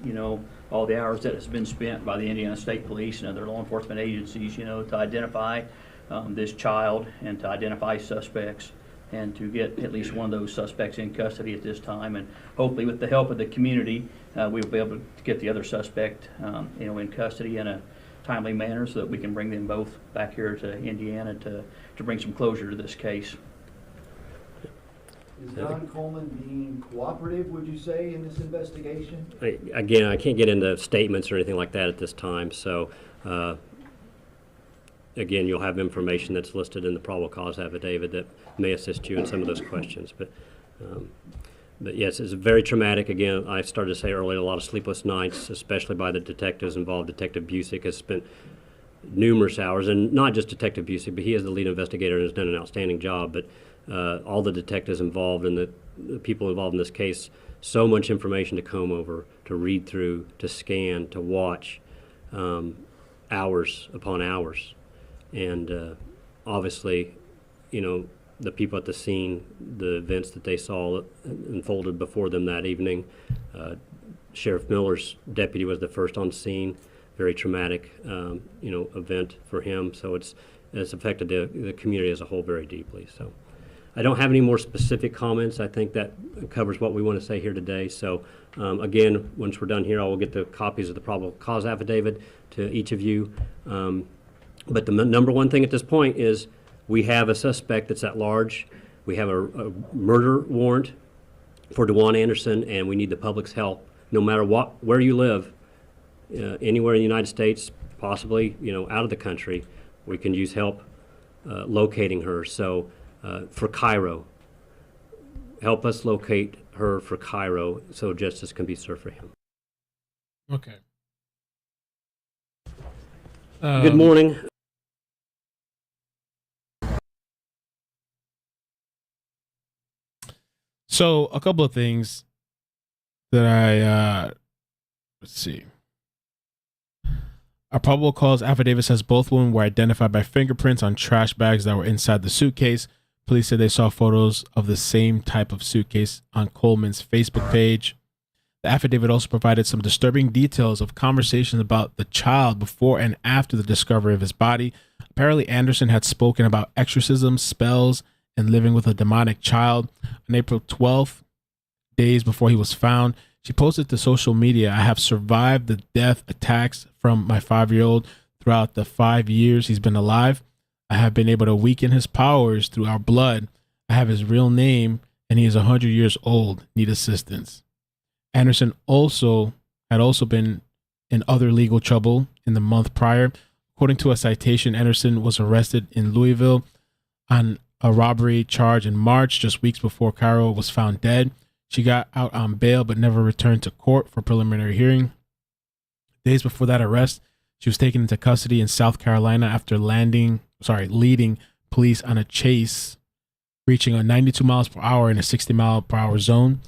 all the hours that has been spent by the Indiana State Police and other law enforcement agencies, to identify this child and to identify suspects and to get at least one of those suspects in custody at this time. And hopefully with the help of the community, we'll be able to get the other suspect, in custody in a timely manner so that we can bring them both back here to Indiana to bring some closure to this case. Is Don Coleman being cooperative, would you say, in this investigation? Again, I can't get into statements or anything like that at this time. So, again, you'll have information that's listed in the probable cause affidavit that may assist you in some of those questions. But yes, it's very traumatic. Again, I started to say earlier, a lot of sleepless nights, especially by the detectives involved. Detective Busick has spent numerous hours, and not just Detective Busick, but he is the lead investigator and has done an outstanding job. But all the detectives involved and the people involved in this case, so much information to comb over, to read through, to scan, to watch, hours upon hours. And obviously, you know, the people at the scene, the events that they saw unfolded before them that evening. Sheriff Miller's deputy was the first on scene. Very traumatic, you know, event for him. So it's affected the community as a whole very deeply. So I don't have any more specific comments. I think that covers what we want to say here today. So again, once we're done here, I will get the copies of the probable cause affidavit to each of you. But the number one thing at this point is we have a suspect that's at large. We have a murder warrant for DeJuan Anderson, and we need the public's help. No matter where you live, anywhere in the United States, possibly, you know, out of the country, we can use help locating her. So for Cairo, help us locate her for Cairo so justice can be served for him. Okay. Good morning. So a couple of things that I let's see. Our probable cause affidavit says both women were identified by fingerprints on trash bags that were inside the suitcase. Police said they saw photos of the same type of suitcase on Coleman's Facebook page. The affidavit also provided some disturbing details of conversations about the child before and after the discovery of his body. Apparently, Anderson had spoken about exorcisms, spells, and living with a demonic child. On April 12th, days before he was found, she posted to social media, "I have survived the death attacks from my 5-year-old throughout the 5 years he's been alive. I have been able to weaken his powers through our blood. I have his real name, and he is 100 years old. Need assistance." Anderson had also been in other legal trouble in the month prior. According to a citation, Anderson was arrested in Louisville on a robbery charge in March, just weeks before Cairo was found dead. She got out on bail but never returned to court for preliminary hearing. Days before that arrest, she was taken into custody in South Carolina after leading police on a chase, reaching 92 miles per hour in a 60 mile per hour zone.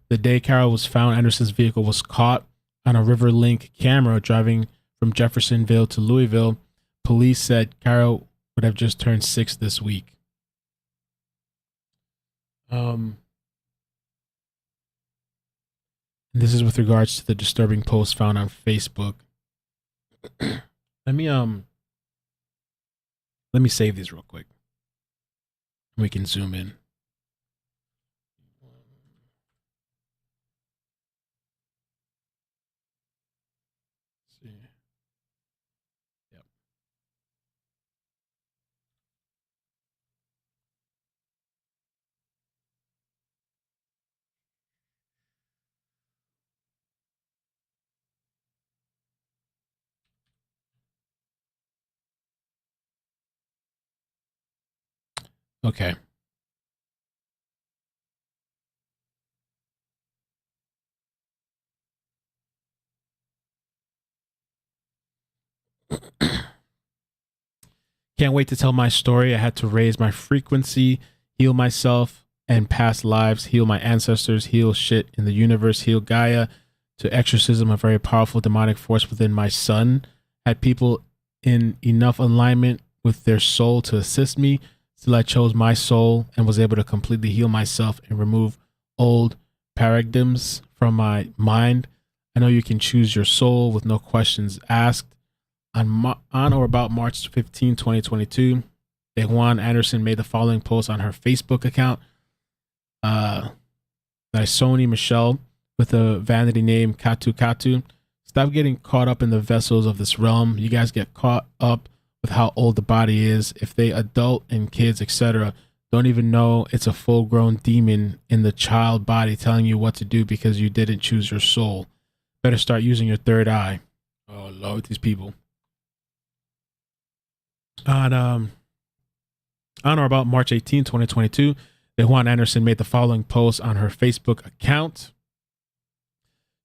The day Cairo was found, Anderson's vehicle was caught on a Riverlink camera driving from Jeffersonville to Louisville. Police said Cairo would have just turned 6 this week. This is with regards to the disturbing post found on Facebook. Let me save these real quick. We can zoom in. Let's see. Yep. Okay. Can't wait to tell my story. I had to raise my frequency, heal myself and past lives, heal my ancestors, heal shit in the universe, heal Gaia, to exorcism a very powerful demonic force within my son. Had people in enough alignment with their soul to assist me. Still, I chose my soul and was able to completely heal myself and remove old paradigms from my mind. I know you can choose your soul with no questions asked. On or about March 15, 2022, DeJuan Anderson made the following post on her Facebook account. Sony Michelle with the vanity name Katu Katu. Stop getting caught up in the vessels of this realm. You guys get caught up with how old the body is. If they adult and kids, etc., don't even know it's a full-grown demon in the child body telling you what to do because you didn't choose your soul. Better start using your third eye. Oh, Lord, these people. On or about March 18, 2022, DeJuan Anderson made the following post on her Facebook account.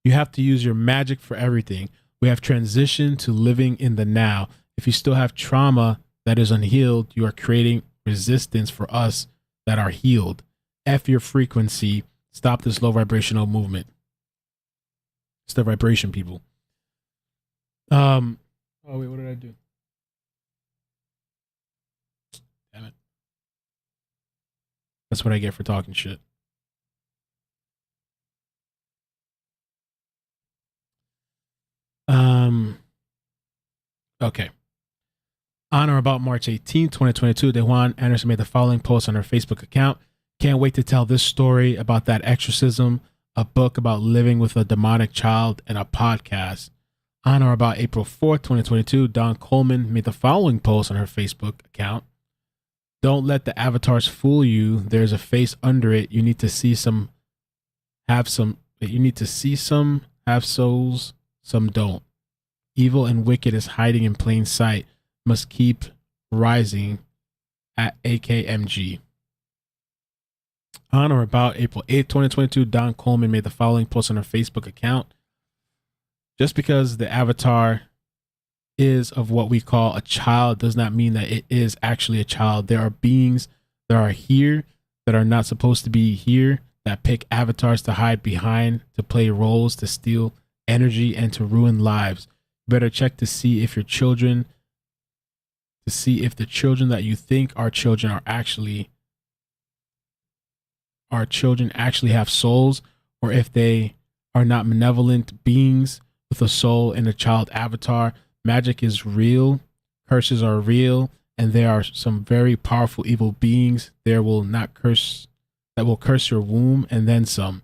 You have to use your magic for everything. We have transitioned to living in the now. If you still have trauma that is unhealed, you are creating resistance for us that are healed. F your frequency. Stop this low vibrational movement. It's the vibration, people. Oh wait, what did I do? Damn it. That's what I get for talking shit. Okay. On or about March 18, 2022, DeJuan Anderson made the following post on her Facebook account. Can't wait to tell this story about that exorcism, a book about living with a demonic child, and a podcast. On or about April 4th, 2022, Don Coleman made the following post on her Facebook account. Don't let the avatars fool you. There's a face under it. You need to see some, have some. You need to see some, have souls, some don't. Evil and wicked is hiding in plain sight. Must keep rising at iCkEdMeL. On or about April 8th, 2022, Don Coleman made the following post on her Facebook account. Just because the avatar is of what we call a child does not mean that it is actually a child. There are beings that are here that are not supposed to be here, that pick avatars to hide behind, to play roles, to steal energy, and to ruin lives. Better check to see if your children, to see if the children that you think are children are actually have souls, or if they are not malevolent beings with a soul and a child avatar. Magic is real, curses are real, and there are some very powerful evil beings that will curse your womb and then some.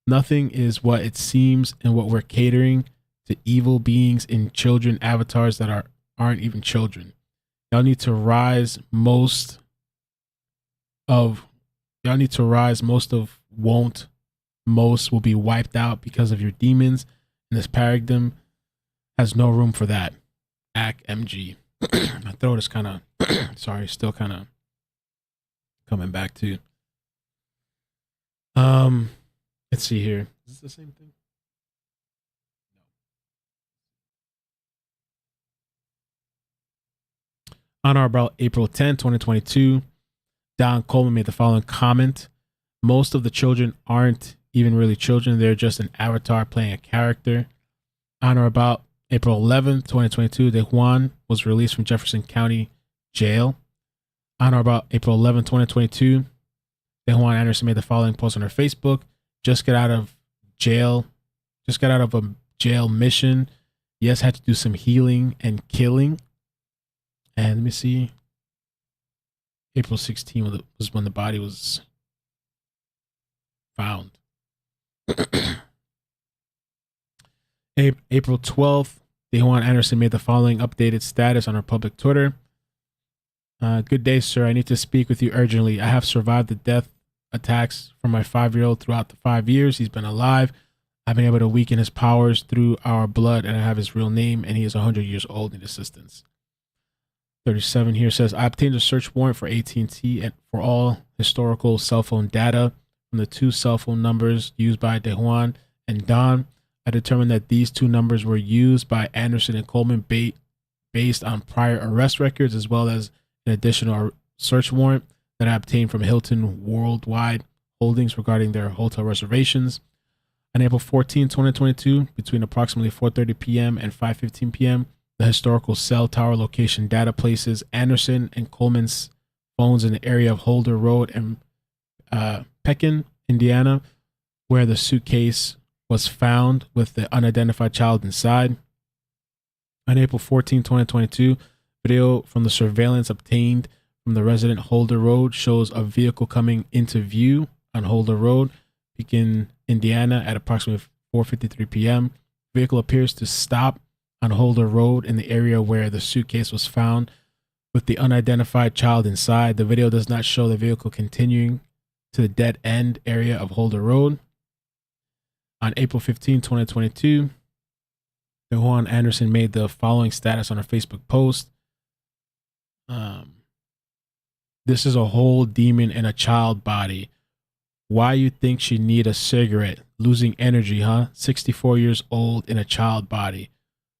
Nothing is what it seems, and what we're catering to evil beings in children avatars that aren't even children. Y'all need to rise most of most will be wiped out because of your demons, and this paradigm has no room for that. iCkEdMeL. My throat is kind of sorry, still kind of coming back to. Let's see here. Is this the same thing? On or about April 10, 2022, Don Coleman made the following comment. Most of the children aren't even really children. They're just an avatar playing a character. On or about April 11, 2022, DeJuan was released from Jefferson County Jail. On or about April 11, 2022, DeJuan Anderson made the following post on her Facebook. Just got out of jail. Just got out of a jail mission. Yes, had to do some healing and killing. And let me see. April 16 was when the body was found. April 12th, DeJuan Anderson made the following updated status on her public Twitter. Good day, sir. I need to speak with you urgently. I have survived the death attacks from my 5-year-old throughout the 5 years he's been alive. I've been able to weaken his powers through our blood, and I have his real name, and he is 100 years old. Need assistance. 37 here says, I obtained a search warrant for AT&T and for all historical cell phone data from the 2 cell phone numbers used by DeJuan and Don. I determined that these 2 numbers were used by Anderson and Coleman based on prior arrest records, as well as an additional search warrant that I obtained from Hilton Worldwide Holdings regarding their hotel reservations. On April 14, 2022, between approximately 4:30 p.m. and 5:15 p.m., the historical cell tower location data places Anderson and Coleman's phones in the area of Holder Road and Pekin, Indiana, where the suitcase was found with the unidentified child inside. On April 14, 2022, video from the surveillance obtained from the resident Holder Road shows a vehicle coming into view on Holder Road, Pekin, Indiana, at approximately 4:53 p.m. Vehicle appears to stop on Holder Road in the area where the suitcase was found, with the unidentified child inside. The video does not show the vehicle continuing to the dead end area of Holder Road. On April 15, 2022, DeJuan Anderson made the following status on her Facebook post. This is a whole demon in a child body. Why you think she need a cigarette? Losing energy, huh? 64 years old in a child body.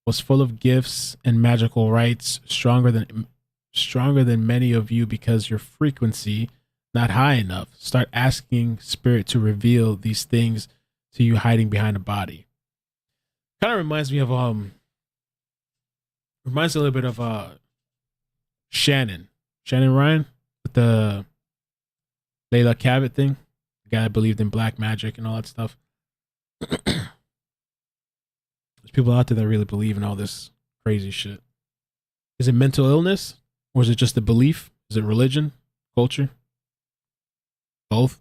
Was full of gifts and magical rights, stronger than many of you because your frequency not high enough. Start asking spirit to reveal these things to you hiding behind a body. Kind of reminds me of reminds me a little bit of Shannon Ryan with the Layla Cabot thing, the guy that believed in black magic and all that stuff. There's people out there that really believe in all this crazy shit. Is it mental illness, or is it just a belief? Is it religion, culture? Both.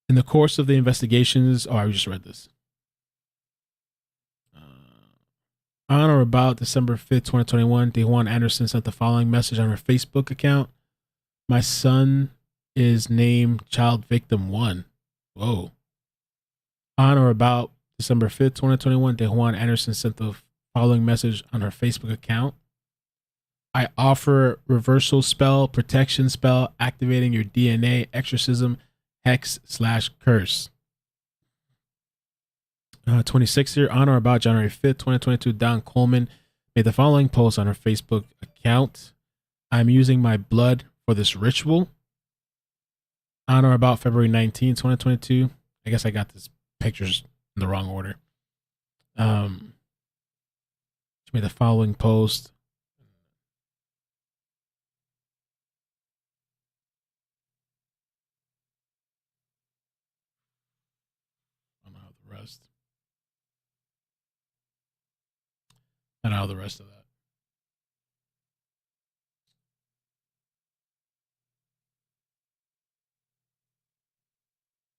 In the course of the investigations, I just read this. On or about December 5th, 2021, DeJuan Anderson sent the following message on her Facebook account. My son is named Child Victim 1. Whoa. On or about December 5th, 2021, DeJuan Anderson sent the following message on her Facebook account. I offer reversal spell, protection spell, activating your DNA, exorcism, hex/curse. 26th year, on or about January 5th, 2022, Don Coleman made the following post on her Facebook account. I'm using my blood for this ritual. On or about February 19, 2022. I guess I got these pictures in the wrong order. She made the following post. I don't know the rest. I don't know the rest of that.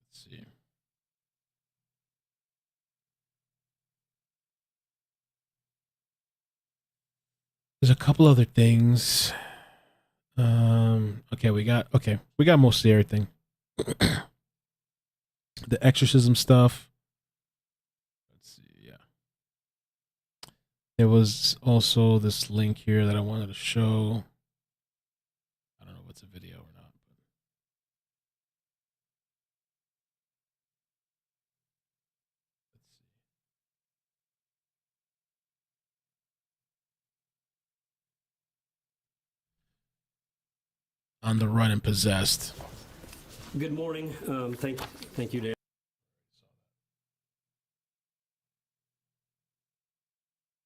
Let's see. There's a couple other things. Okay, we got mostly everything. The exorcism stuff. Let's see, yeah. There was also this link here that I wanted to show. I don't know if it's a video or not. Let's see. On the Run and Possessed. Good morning. Thank you, Dan.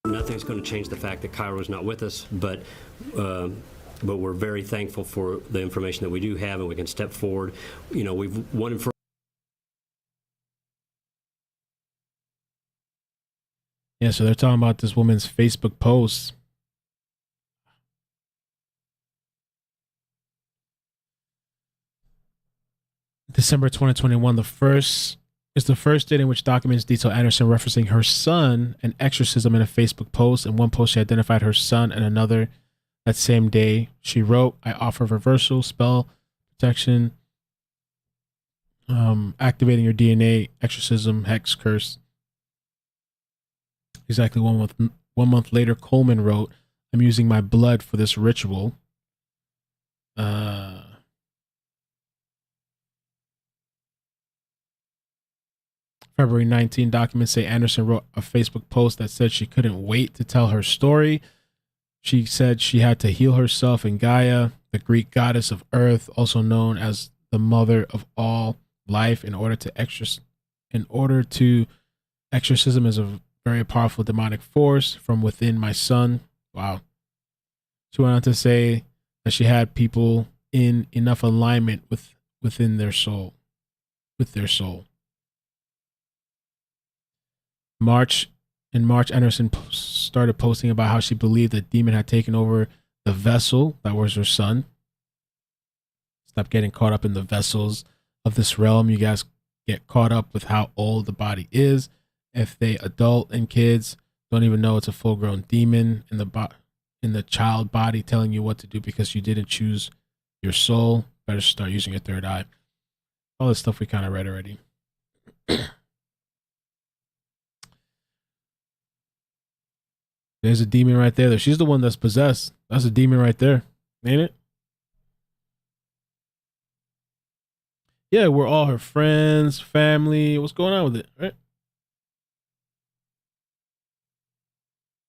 Nothing's going to change the fact that Cairo is not with us, but we're very thankful for the information that we do have, and we can step forward. You know, we've wanted for. Yeah, so they're talking about this woman's Facebook posts. December 2021, the first date in which documents detail Anderson referencing her son and exorcism in a Facebook post. In one post, she identified her son, and another that same day, she wrote, I offer reversal, spell, protection, activating your DNA, exorcism, hex, curse. Exactly 1 month later, Coleman wrote, I'm using my blood for this ritual. February 19, documents say Anderson wrote a Facebook post that said she couldn't wait to tell her story. She said she had to heal herself in Gaia, the Greek goddess of earth, also known as the mother of all life, in order to exorcism is a very powerful demonic force from within my son. Wow. She went on to say that she had people in enough alignment within their soul, with their soul. In March, Anderson started posting about how she believed the demon had taken over the vessel that was her son. Stop getting caught up in the vessels of this realm. You guys get caught up with how old the body is. If they adult and kids don't even know it's a full-grown demon in in the child body telling you what to do because you didn't choose your soul. Better start using your third eye. All this stuff we kind of read already. There's a demon right there. She's the one that's possessed. That's a demon right there, ain't it? Yeah, we're all her friends, family. What's going on with it, right?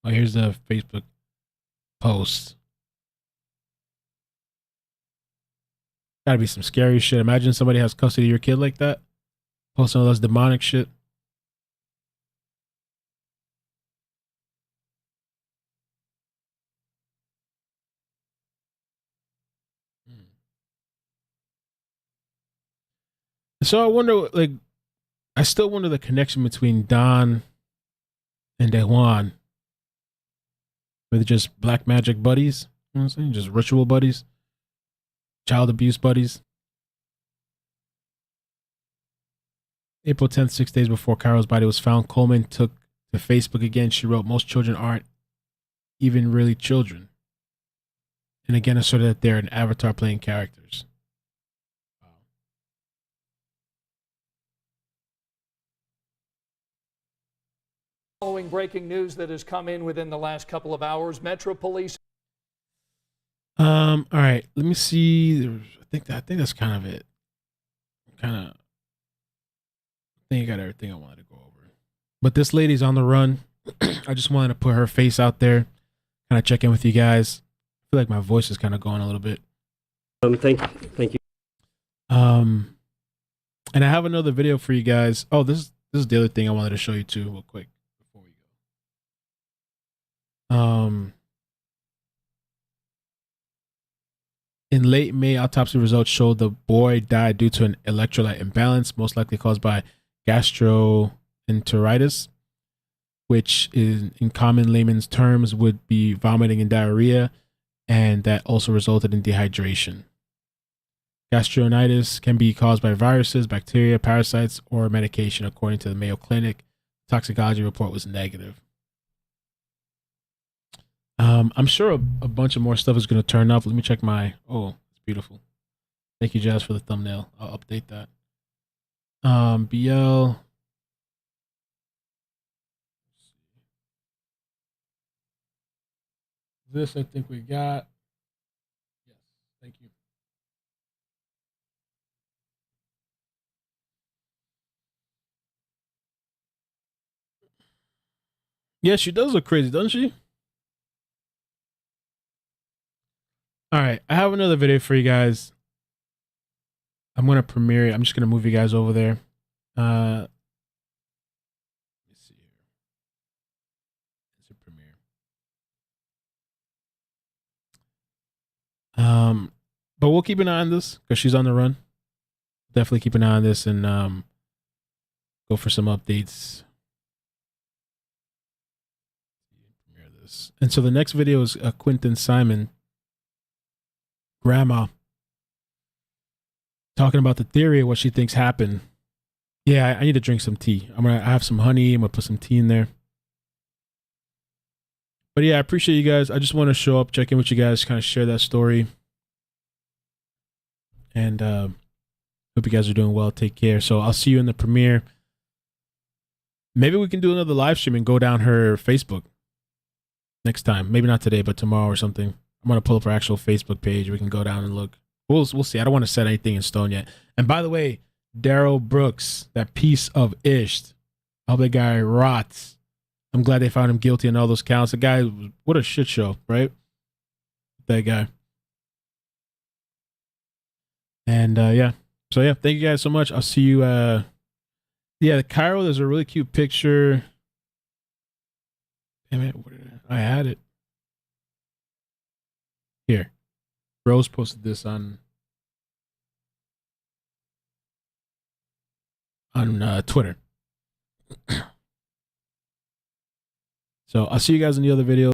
Oh, here's the Facebook post. Gotta be some scary shit. Imagine somebody has custody of your kid like that. Posting all this demonic shit. So I wonder, like, I still wonder the connection between Don and Dejuan. Were they just black magic buddies? You know what I'm saying? Just ritual buddies? Child abuse buddies? April 10th, 6 days before Cairo's body was found, Coleman took to Facebook again. She wrote, "Most children aren't even really children." And again asserted that they're an avatar playing characters. Following breaking news that has come in within the last couple of hours, Metro Police. All right, let me see. I think that's kind of it. I think I got everything I wanted to go over. But this lady's on the run. I just wanted to put her face out there, kind of check in with you guys. I feel like my voice is kind of going a little bit. Thank you. And I have another video for you guys. Oh, this is the other thing I wanted to show you too, real quick before we go. In late May, autopsy results showed the boy died due to an electrolyte imbalance, most likely caused by gastroenteritis, which is, in common layman's terms, would be vomiting and diarrhea, and that also resulted in dehydration. Gastroenteritis can be caused by viruses, bacteria, parasites, or medication, according to the Mayo Clinic. Toxicology report was negative. I'm sure a bunch of more stuff is going to turn up. Let me check my... Oh, it's beautiful. Thank you, Jazz, for the thumbnail. I'll update that. BL... This I think we got. Yes, thank you. Yeah, she does look crazy, doesn't she? All right, I have another video for you guys. I'm going to premiere it. I'm just going to move you guys over there. Let's see here. It's a premiere. But we'll keep an eye on this because she's on the run. Definitely keep an eye on this and go for some updates. Premiere this. And so the next video is Quentin Simon, grandma, talking about the theory of what she thinks happened. Yeah, I need to drink some tea. I have some honey. I'm gonna put some tea in there. But yeah, I appreciate you guys. I just want to show up, check in with you guys, kind of share that story. And hope you guys are doing well. Take care. So I'll see you in the premiere. Maybe we can do another live stream and go down her Facebook next time. Maybe not today, but tomorrow or something. I'm gonna pull up her actual Facebook page. We can go down and look. We'll see. I don't want to set anything in stone yet. And by the way, Daryl Brooks, that piece of ish. I hope that guy rots. I'm glad they found him guilty on all those counts. The guy, what a shit show, right? That guy. And yeah. So yeah, thank you guys so much. I'll see you. Yeah, Cairo, there's a really cute picture. Damn it, I had it. Here. Rose posted this on Twitter. So I'll see you guys in the other video.